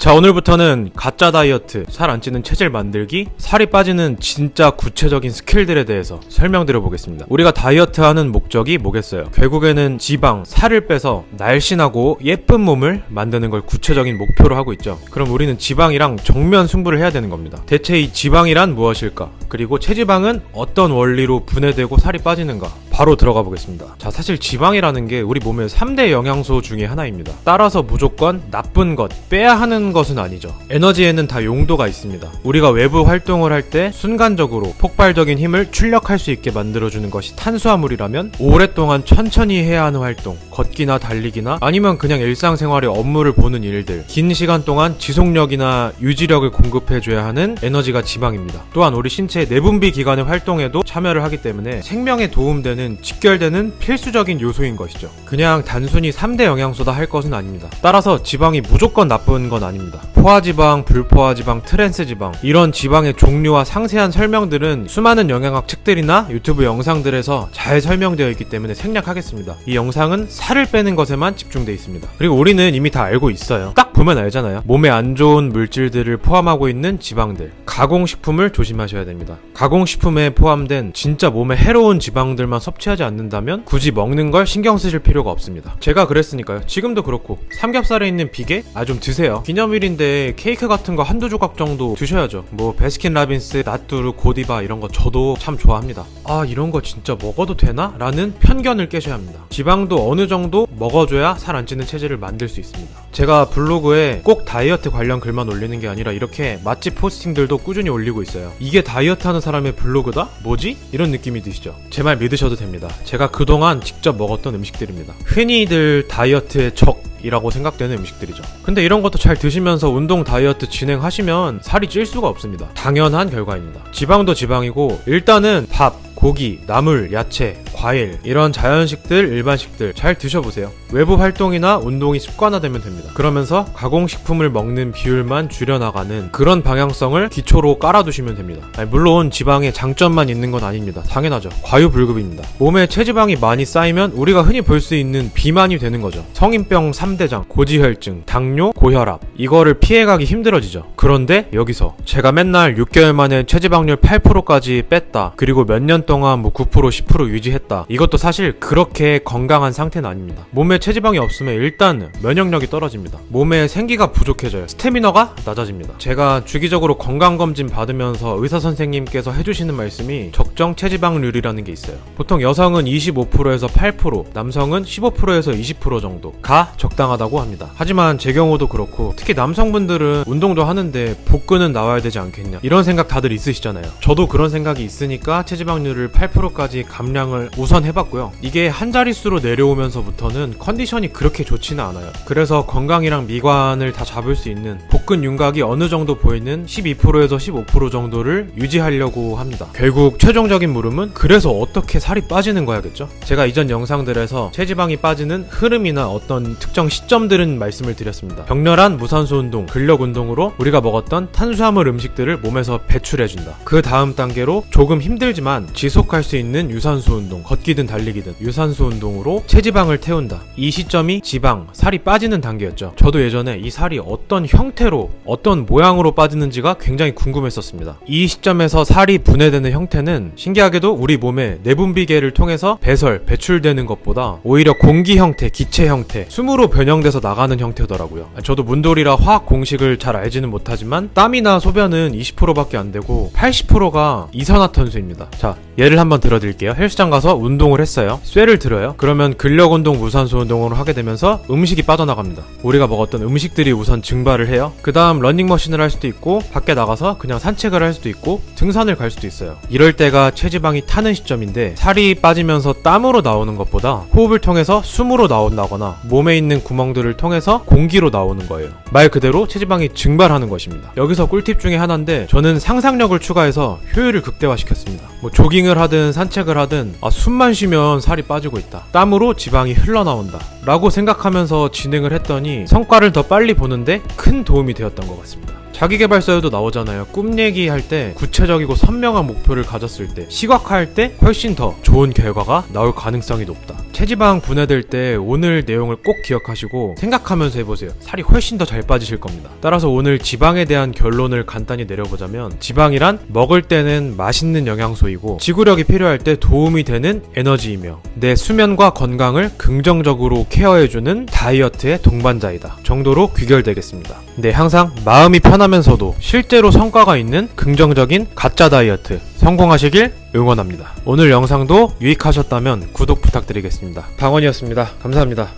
자, 오늘부터는 가짜 다이어트, 살 안 찌는 체질 만들기, 살이 빠지는 진짜 구체적인 스킬들에 대해서 설명드려 보겠습니다. 우리가 다이어트 하는 목적이 뭐겠어요? 결국에는 지방, 살을 빼서 날씬하고 예쁜 몸을 만드는 걸 구체적인 목표로 하고 있죠. 그럼 우리는 지방이랑 정면 승부를 해야 되는 겁니다. 대체 이 지방이란 무엇일까? 그리고 체지방은 어떤 원리로 분해되고 살이 빠지는가? 바로 들어가 보겠습니다. 자, 사실 지방이라는 게 우리 몸의 3대 영양소 중에 하나입니다. 따라서 무조건 나쁜 것, 빼야 하는 것은 아니죠. 에너지에는 다 용도가 있습니다. 우리가 외부 활동을 할 때 순간적으로 폭발적인 힘을 출력할 수 있게 만들어주는 것이 탄수화물이라면, 오랫동안 천천히 해야 하는 활동, 걷기나 달리기나 아니면 그냥 일상생활의 업무를 보는 일들, 긴 시간 동안 지속력이나 유지력을 공급해줘야 하는 에너지가 지방입니다. 또한 우리 신체의 내분비 기관의 활동에도 참여를 하기 때문에 생명에 도움되는 직결되는 필수적인 요소인 것이죠. 그냥 단순히 3대 영양소다 할 것은 아닙니다. 따라서 지방이 무조건 나쁜 건 아닙니다. 포화지방, 불포화지방, 트랜스지방, 이런 지방의 종류와 상세한 설명들은 수많은 영양학 책들이나 유튜브 영상들에서 잘 설명되어 있기 때문에 생략하겠습니다. 이 영상은 살을 빼는 것에만 집중되어 있습니다. 그리고 우리는 이미 다 알고 있어요. 딱 보면 알잖아요. 몸에 안 좋은 물질들을 포함하고 있는 지방들, 가공식품을 조심하셔야 됩니다. 가공식품에 포함된 진짜 몸에 해로운 지방들만 섭취하지 않는다면 굳이 먹는 걸 신경 쓰실 필요가 없습니다. 제가 그랬으니까요. 지금도 그렇고 삼겹살에 있는 비계? 좀 드세요. 기념일인데 케이크 같은 거 한두 조각 정도 드셔야죠. 뭐 베스킨라빈스, 나뚜루, 고디바 이런 거 저도 참 좋아합니다. 이런 거 진짜 먹어도 되나? 라는 편견을 깨셔야 합니다. 지방도 어느 정도 먹어줘야 살 안 찌는 체질을 만들 수 있습니다. 제가 블로그에 꼭 다이어트 관련 글만 올리는 게 아니라 이렇게 맛집 포스팅들도 꾸준히 올리고 있어요. 이게 다이어트 하는 사람의 블로그다? 뭐지? 이런 느낌이 드시죠? 제 말 믿으셔도 됩니다. 제가 그동안 직접 먹었던 음식들입니다. 흔히들 다이어트의 적이라고 생각되는 음식들이죠. 근데 이런 것도 잘 드시면서 운동 다이어트 진행하시면 살이 찔 수가 없습니다. 당연한 결과입니다. 지방도 지방이고 일단은 밥, 고기, 나물, 야채, 과일, 이런 자연식들, 일반식들 잘 드셔보세요. 외부 활동이나 운동이 습관화되면 됩니다. 그러면서 가공식품을 먹는 비율만 줄여나가는 그런 방향성을 기초로 깔아두시면 됩니다. 물론 지방에 장점만 있는 건 아닙니다. 당연하죠. 과유불급입니다. 몸에 체지방이 많이 쌓이면 우리가 흔히 볼 수 있는 비만이 되는 거죠. 성인병 3대장, 고지혈증, 당뇨, 고혈압, 이거를 피해가기 힘들어지죠. 그런데 여기서 제가 맨날 6개월 만에 체지방률 8%까지 뺐다, 그리고 몇 년 동안 9%, 10% 유지했다, 이것도 사실 그렇게 건강한 상태는 아닙니다. 몸에 체지방이 없으면 일단 면역력이 떨어집니다. 몸에 생기가 부족해져요. 스태미너가 낮아집니다. 제가 주기적으로 건강검진 받으면서 의사선생님께서 해주시는 말씀이 적정 체지방률이라는 게 있어요. 보통 여성은 25%에서 8%, 남성은 15%에서 20% 정도가 적당하다고 합니다. 하지만 제 경우도 그렇고, 특히 남성분들은 운동도 하는데 복근은 나와야 되지 않겠냐, 이런 생각 다들 있으시잖아요. 저도 그런 생각이 있으니까 체지방률을 8%까지 감량을 우선 해봤고요. 이게 한 자릿수로 내려오면서부터는 컨디션이 그렇게 좋지는 않아요. 그래서 건강이랑 미관을 다 잡을 수 있는 복근 윤곽이 어느 정도 보이는 12%에서 15% 정도를 유지하려고 합니다. 결국 최종적인 물음은 그래서 어떻게 살이 빠지는 거야겠죠? 제가 이전 영상들에서 체지방이 빠지는 흐름이나 어떤 특정 시점들은 말씀을 드렸습니다. 격렬한 무산소 운동, 근력 운동으로 우리가 먹었던 탄수화물 음식들을 몸에서 배출해준다. 그 다음 단계로 조금 힘들지만 지속할 수 있는 유산소 운동, 걷기든 달리기든 유산소 운동으로 체지방을 태운다. 이 시점이 지방, 살이 빠지는 단계였죠. 저도 예전에 이 살이 어떤 형태로, 어떤 모양으로 빠지는지가 굉장히 궁금했었습니다. 이 시점에서 살이 분해되는 형태는 신기하게도 우리 몸의 내분비계를 통해서 배출되는 것보다 오히려 공기 형태, 기체 형태, 숨으로 변형돼서 나가는 형태더라고요. 저도 문돌이라 화학 공식을 잘 알지는 못하지만 땀이나 소변은 20%밖에 안 되고 80%가 이산화탄소입니다. 자, 예를 한번 들어드릴게요. 헬스장 가서 운동을 했어요. 쇠를 들어요. 그러면 근력 운동, 무산소 운동으로 하게 되면서 음식이 빠져나갑니다. 우리가 먹었던 음식들이 우선 증발을 해요. 그 다음 러닝머신을 할 수도 있고, 밖에 나가서 그냥 산책을 할 수도 있고, 등산을 갈 수도 있어요. 이럴 때가 체지방이 타는 시점인데, 살이 빠지면서 땀으로 나오는 것보다 호흡을 통해서 숨으로 나온다거나 몸에 있는 구멍들을 통해서 공기로 나오는 거예요. 말 그대로 체지방이 증발하는 것입니다. 여기서 꿀팁 중에 하나인데, 저는 상상력을 추가해서 효율을 극대화시켰습니다. 조깅을 하든 산책을 하든 숨만 쉬면 살이 빠지고 있다, 땀으로 지방이 흘러나온다 라고 생각하면서 진행을 했더니 성과를 더 빨리 보는데 큰 도움이 되었던 것 같습니다. 자기계발서에도 나오잖아요. 꿈 얘기할 때 구체적이고 선명한 목표를 가졌을 때, 시각화할 때 훨씬 더 좋은 결과가 나올 가능성이 높다. 체지방 분해될 때 오늘 내용을 꼭 기억하시고 생각하면서 해보세요. 살이 훨씬 더 잘 빠지실 겁니다. 따라서 오늘 지방에 대한 결론을 간단히 내려보자면, 지방이란 먹을 때는 맛있는 영양소이고 지구력이 필요할 때 도움이 되는 에너지이며 내 수면과 건강을 긍정적으로 케어해주는 다이어트의 동반자이다 정도로 귀결되겠습니다. 네, 항상 마음이 편하면서도 실제로 성과가 있는 긍정적인 가짜 다이어트 성공하시길 응원합니다. 오늘 영상도 유익하셨다면 구독 부탁드리겠습니다. 방원이었습니다. 감사합니다.